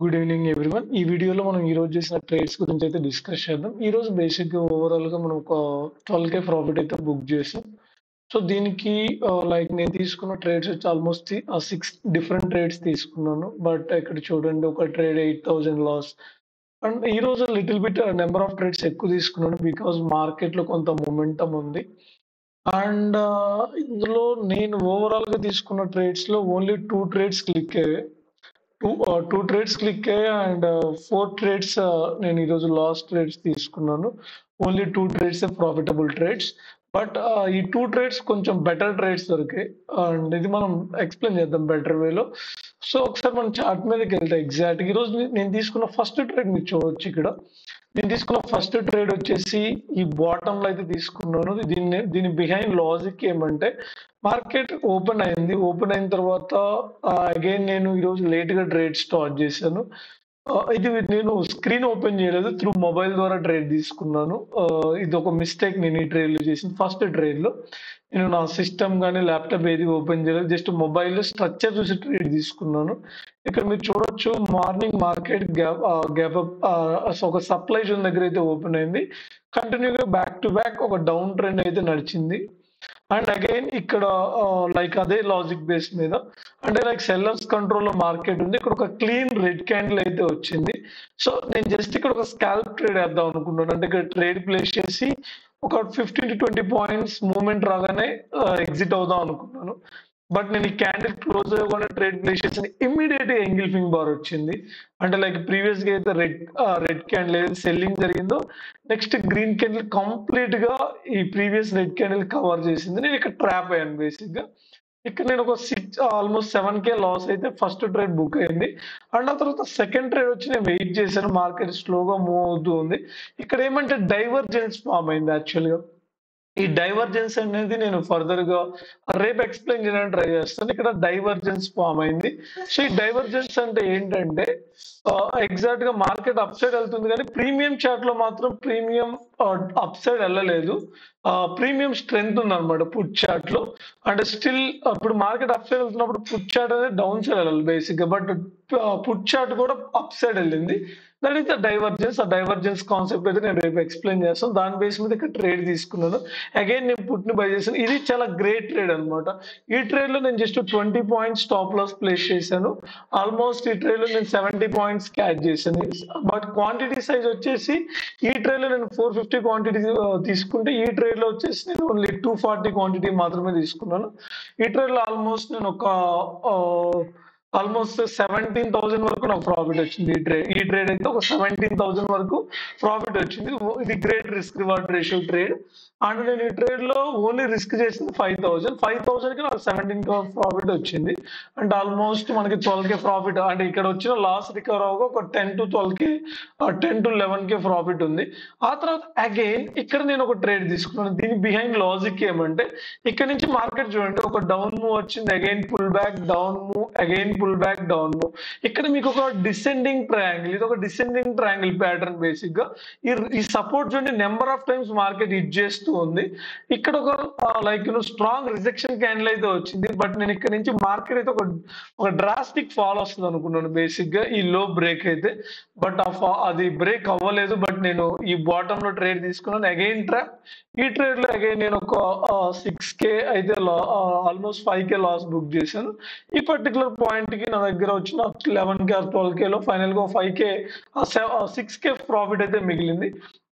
Good evening everyone. ఈ వీడియోలో మనం ఈరోజు చేసిన ట్రేడ్స్ గురించి అయితే డిస్కస్ చేద్దాం. ఈరోజు బేసిక్‌గా ఓవరాల్‌గా మనం ఒక 12,000 ప్రాఫిట్ అయితే బుక్ చేసాం. సో, దీనికి లైక్ నేను తీసుకున్న ట్రేడ్స్ వచ్చి ఆల్మోస్ట్ 6 డిఫరెంట్ ట్రేడ్స్ తీసుకున్నాను. బట్ ఇక్కడ చూడండి ఒక ట్రేడ్ 8,000 లాస్. అండ్ ఈరోజు little bit number of trades ఎక్కువ తీసుకున్నాను. బికాజ్ మార్కెట్‌లో కొంత మొమెంటమ్ ఉంది. అండ్ ఇందులో నేను ఓవరాల్‌గా తీసుకున్న ట్రేడ్స్‌లో ఓన్లీ 2 ట్రేడ్స్ క్లిక్ అయ్యాయి. 2 ట్రేడ్స్ క్లిక్ అయ్యాయి అండ్ 4 ట్రేడ్స్ నేను ఈరోజు లాస్ ట్రేడ్స్ తీసుకున్నాను. ఓన్లీ 2 ట్రేడ్సే ప్రాఫిటబుల్ ట్రేడ్స్. బట్ ఈ 2 ట్రేడ్స్ కొంచెం బెటర్ ట్రేడ్స్ దొరికాయి. అండ్ ఇది మనం ఎక్స్‌ప్లెయిన్ చేద్దాం బెటర్ వేలో. సో, ఒకసారి మనం చార్ట్ మీదకెళ్తే ఎగ్జాక్ట్‌గా ఈరోజు నేను తీసుకున్న ఫస్ట్ ట్రేడ్ మీరు చూడొచ్చు ఇక్కడ. నేను తీసుకున్న ఫస్ట్ ట్రేడ్ వచ్చేసి ఈ బాటమ్‌లో అయితే తీసుకున్నాను. దీని బిహైండ్ లాజిక్ ఏమంటే మార్కెట్ ఓపెన్ అయింది. ఓపెన్ అయిన తర్వాత అగైన్ నేను ఈరోజు లేట్‌గా ట్రేడ్ స్టార్ట్ చేశాను. ఇది నేను స్క్రీన్ ఓపెన్ చేయలేదు. త్రూ మొబైల్ ద్వారా ట్రేడ్ తీసుకున్నాను. ఇదొక మిస్టేక్ నేను ఈ ట్రేడ్‌లో చేసింది. ఫస్ట్ ట్రేడ్‌లో నేను నా సిస్టమ్ గాని, ల్యాప్‌టాప్ ఏది ఓపెన్ చేయలేదు. జస్ట్ మొబైల్‌లో స్ట్రక్చర్ చూసి ట్రేడ్ తీసుకున్నాను. ఇక్కడ మీరు చూడొచ్చు మార్నింగ్ మార్కెట్ గ్యాప్ అప్ ఒక సప్లై జోన్ దగ్గర అయితే ఓపెన్ అయింది. కంటిన్యూ‌గా బ్యాక్ టు బ్యాక్ ఒక డౌన్ ట్రెండ్ అయితే నడిచింది. అండ్ అగైన్ ఇక్కడ లైక్ అదే లాజిక్ బేస్ మీద అంటే లైక్ సెల్లర్స్ కంట్రోల్‌లో మార్కెట్ ఉంది. ఇక్కడ ఒక క్లీన్ రెడ్ క్యాండిల్ అయితే వచ్చింది. సో, నేను జస్ట్ ఇక్కడ ఒక స్కాల్ప్ ట్రేడ్ ఏద్దాం అనుకున్నాను. అంటే ఇక్కడ ట్రేడ్ ప్లేస్ చేసి ఒక 15-20 పాయింట్స్ మూవ్‌మెంట్ రాగానే ఎగ్జిట్ అవుదాం అనుకున్నాను. బట్ నేను ఈ క్యాండిల్ క్లోజ్ అవ్వగానే ట్రేడ్ ప్లేస్ చేసిన ఇమ్మీడియేట్‌గా ఎంగిల్ఫింగ్ బార్ వచ్చింది. అంటే లైక్ ప్రీవియస్‌గా అయితే రెడ్ క్యాండిల్ ఏదైతే సెల్లింగ్ జరిగిందో నెక్స్ట్ గ్రీన్ క్యాండిల్ కంప్లీట్‌గా ఈ ప్రీవియస్ రెడ్ క్యాండిల్ కవర్ చేసింది. నేను ఇక్కడ ట్రాప్ అయ్యాను బేసిక్‌గా. ఇక్కడ నేను ఒక ఆల్మోస్ట్ 7,000 లాస్ అయితే ఫస్ట్ ట్రేడ్ బుక్ అయింది. అండ్ ఆ తర్వాత సెకండ్ ట్రేడ్ వచ్చి నేను వెయిట్ చేశాను. మార్కెట్ స్లోగా మూవ్ అవుతూ ఉంది. ఇక్కడ ఏమంటే డైవర్జెన్స్ ఫార్మ్ అయింది యాక్చువల్‌గా. ఈ డైవర్జెన్స్ అనేది నేను ఫర్దర్‌గా రేపు ఎక్స్‌ప్లెయిన్ చేయడానికి ట్రై చేస్తాను. ఇక్కడ డైవర్జెన్స్ ఫార్మ్ అయింది. సో, ఈ డైవర్జెన్స్ అంటే ఏంటంటే ఎగ్జాక్ట్‌గా మార్కెట్ అప్ సైడ్ ఎళ్తుంది గానీ ప్రీమియం చార్ట్‌లో మాత్రం ప్రీమియం అప్ సైడ్ ఎళ్ళలేదు. ప్రీమియం స్ట్రెంత్ ఉందన్నమాట పుట్ చార్ట్‌లో. అంటే స్టిల్ ఇప్పుడు మార్కెట్ అప్ సైడ్ ఎళ్తున్నప్పుడు పుట్ చార్ట్ అనేది డౌన్ సైడ్ ఎళ్ళాలి బేసిక్‌గా. బట్ పుట్ చార్ట్ కూడా అప్ సైడ్ ఎళ్ళింది. That is the divergence. ఆ డైవర్జెన్స్ కాన్సెప్ట్ అయితే నేను రేపు ఎక్స్‌ప్లెయిన్ చేస్తాను. దాని బేస్ మీద ఇక్కడ ట్రేడ్ తీసుకున్నాను. అగైన్ నేను పుట్‌ని బై చేశాను. ఇది చాలా గ్రేట్ ట్రేడ్ అన్నమాట. ఈ ట్రేడ్‌లో నేను just 20 points stop loss place చేశాను. ఆల్మోస్ట్ ఈ ట్రేడ్‌లో నేను 70 పాయింట్స్ క్యాచ్ చేశాను. బట్ క్వాంటిటీ సైజ్ వచ్చేసి ఈ ట్రేడ్‌లో నేను 450 క్వాంటిటీ తీసుకుంటే ఈ ట్రేడ్‌లో వచ్చేసి నేను ఓన్లీ 240 క్వాంటిటీ మాత్రమే తీసుకున్నాను. ఈ ట్రేడ్‌లో ఆల్మోస్ట్ నేను ఒక ఆల్మోస్ట్ 17,000 వరకు నాకు ప్రాఫిట్ వచ్చింది. ఈ ట్రేడ్ అయితే ఒక 17,000 వరకు ప్రాఫిట్ వచ్చింది. ఇది great risk reward ratio trade. And నేను ఈ ట్రేడ్‌లో ఓన్లీ రిస్క్ చేసింది 5,000. 5,000కి నాకు 17,000 ప్రాఫిట్ వచ్చింది. అంటే ఆల్మోస్ట్ మనకి 12,000 ప్రాఫిట్ అంటే ఇక్కడ వచ్చిన లాస్ రికవర్ అవ్వగా ఒక 10-12,000 10-11,000 ప్రాఫిట్ ఉంది. ఆ తర్వాత అగైన్ ఇక్కడ నేను ఒక ట్రేడ్ తీసుకున్నాను. దీని బిహైండ్ లాజిక్ ఏమంటే ఇక్కడ నుంచి మార్కెట్ చూడండి ఒక డౌన్ మూవ్ వచ్చింది. Again pull back down move again pull back down move. ఇక్కడ మీకు ఒక డిసెండింగ్ ట్రయాంగిల్. ఇది ఒక డిసెండింగ్ ట్రయాంగిల్ ప్యాటర్న్ బేసిక్‌గా. ఈ సపోర్ట్ చూడండి number of times market hit చేస్తూ ఉంది. ఇక్కడ ఒక లైక్ స్ట్రాంగ్ రిజెక్షన్ క్యాండిల్ అయితే వచ్చింది. బట్ నేను ఇక్కడ నుంచి మార్కెట్ అయితే ఒక డ్రాస్టిక్ ఫాల్ వస్తుంది అనుకున్నాను బేసిక్‌గా ఈ లో బ్రేక్ అయితే. బట్ అది బ్రేక్ అవ్వలేదు. బట్ నేను ఈ బాటమ్‌లో ట్రేడ్ తీసుకున్నాను. Again trap. ఈ ట్రేడ్‌లో అగైన్ నేను ఒక 6,000 అయితే ఆల్మోస్ట్ 5,000 లాస్ బుక్ చేశాను. ఈ పర్టిక్యులర్ పాయింట్‌కి నా దగ్గర వచ్చిన 11,000 ఆర్ 12,000లో ఫైనల్‌గా 6,000 ప్రాఫిట్ అయితే మిగిలింది.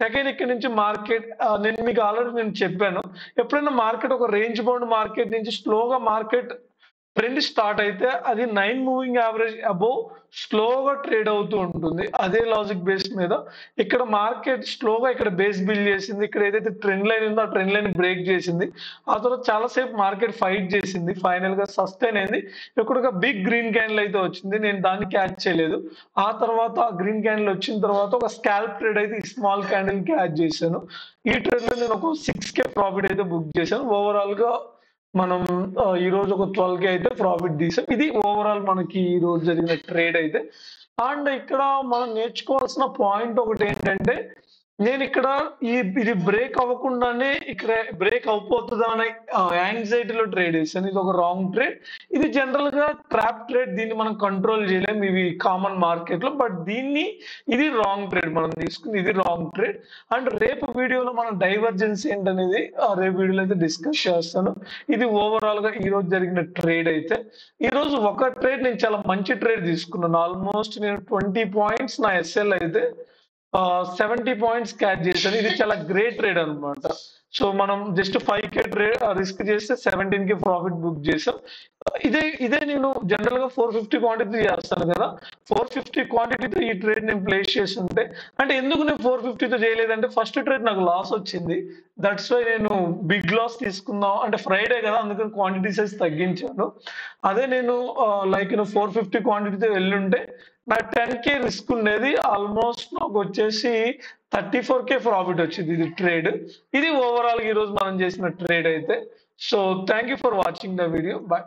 అగైన్ ఇక్కడి నుంచి మార్కెట్ నేను మీకు ఆల్రెడీ చెప్పాను. ఎప్పుడైనా మార్కెట్ ఒక రేంజ్ బౌండ్ మార్కెట్ నుంచి స్లోగా మార్కెట్ ట్రెండ్ స్టార్ట్ అయితే అది 9 మూవింగ్ యావరేజ్ అబోవ్ స్లోగా ట్రేడ్ అవుతూ ఉంటుంది. అదే లాజిక్ బేస్ మీద ఇక్కడ మార్కెట్ స్లోగా ఇక్కడ బేస్ బిల్డ్ చేసింది. ఇక్కడ ఏదైతే ట్రెండ్ లైన్ ఉందో ఆ ట్రెండ్ లైన్ బ్రేక్ చేసింది. ఆ తర్వాత చాలా సేపు మార్కెట్ ఫైట్ చేసింది. ఫైనల్‌గా సస్టైన్ అయింది. ఇక్కడ ఒక బిగ్ గ్రీన్ క్యాండిల్ అయితే వచ్చింది. నేను దాన్ని క్యాచ్ చేయలేదు. ఆ తర్వాత ఆ గ్రీన్ క్యాండిల్ వచ్చిన తర్వాత ఒక స్కాల్ప్ ట్రేడ్ అయితే ఈ స్మాల్ క్యాండిల్ క్యాచ్ చేశాను. ఈ ట్రేడ్‌లో నేను ఒక 6,000 ప్రాఫిట్ అయితే బుక్ చేశాను. ఓవరాల్‌గా మనం ఈరోజు ఒక 12,000 అయితే ప్రాఫిట్ తీసాం. ఇది ఓవరాల్ మనకి ఈరోజు జరిగిన ట్రేడ్ అయితే. అండ్ ఇక్కడ మనం నేర్చుకోవాల్సిన పాయింట్ ఒకటేంటంటే నేనిక్కడ ఇది బ్రేక్ అవ్వకుండానే ఇక్కడ బ్రేక్ అవ్వబోతదా అనే యాంక్సైటీలో ట్రేడ్ చేశాను. ఇదొక రాంగ్ ట్రేడ్. ఇది జనరల్‌గా ట్రాప్ ట్రేడ్. దీన్ని మనం కంట్రోల్ చేయలేం. ఇవి కామన్ మార్కెట్‌లో. బట్ ఇది రాంగ్ ట్రేడ్. మనం తీసుకుంది ఇది రాంగ్ ట్రేడ్. అండ్ రేపు వీడియోలో మనం డైవర్జెన్స్ ఏంటనేది రేపు వీడియోలో అయితే డిస్కస్ చేస్తాను. ఇది ఓవరాల్‌గా ఈరోజు జరిగిన ట్రేడ్ అయితే. ఈరోజు ఒక ట్రేడ్ నేను చాలా మంచి ట్రేడ్ తీసుకున్నాను. ఆల్‌మోస్ట్ నేను 20 పాయింట్స్ నా ఎస్ఎల్ అయితే 70 పాయింట్స్ క్యాచ్ చేశాను. ఇది చాలా గ్రేట్ ట్రేడ్ అన్నమాట. సో మనం జస్ట్ 5,000 రిస్క్ చేస్తే 17కి ప్రాఫిట్ బుక్ చేసాం. ఇదే నేను జనరల్‌గా 450 క్వాంటిటీ చేస్తాను కదా! 450 క్వాంటిటీతో ఈ ట్రేడ్ నేను ప్లేస్ చేసుంటే అంటే ఎందుకు నేను 450తో చేయలేదంటే ఫస్ట్ ట్రేడ్ నాకు లాస్ వచ్చింది. దట్స్ వై నేను బిగ్ లాస్ తీసుకుందాం అంటే ఫ్రైడే కదా! అందుకని క్వాంటిటీ సైజ్ తగ్గించాను. అదే నేను 450 క్వాంటిటీతో ఎళ్ళుంటే నాకు 10,000 రిస్క్ ఉండేది. ఆల్‌మోస్ట్ నాకొచ్చేసి 34,000 ప్రాఫిట్ వచ్చింది ఇది ట్రేడ్. ఇది ఓవరాల్‌గా ఈరోజు మనం చేసిన ట్రేడ్ అయితే. So thank you for watching the video. By.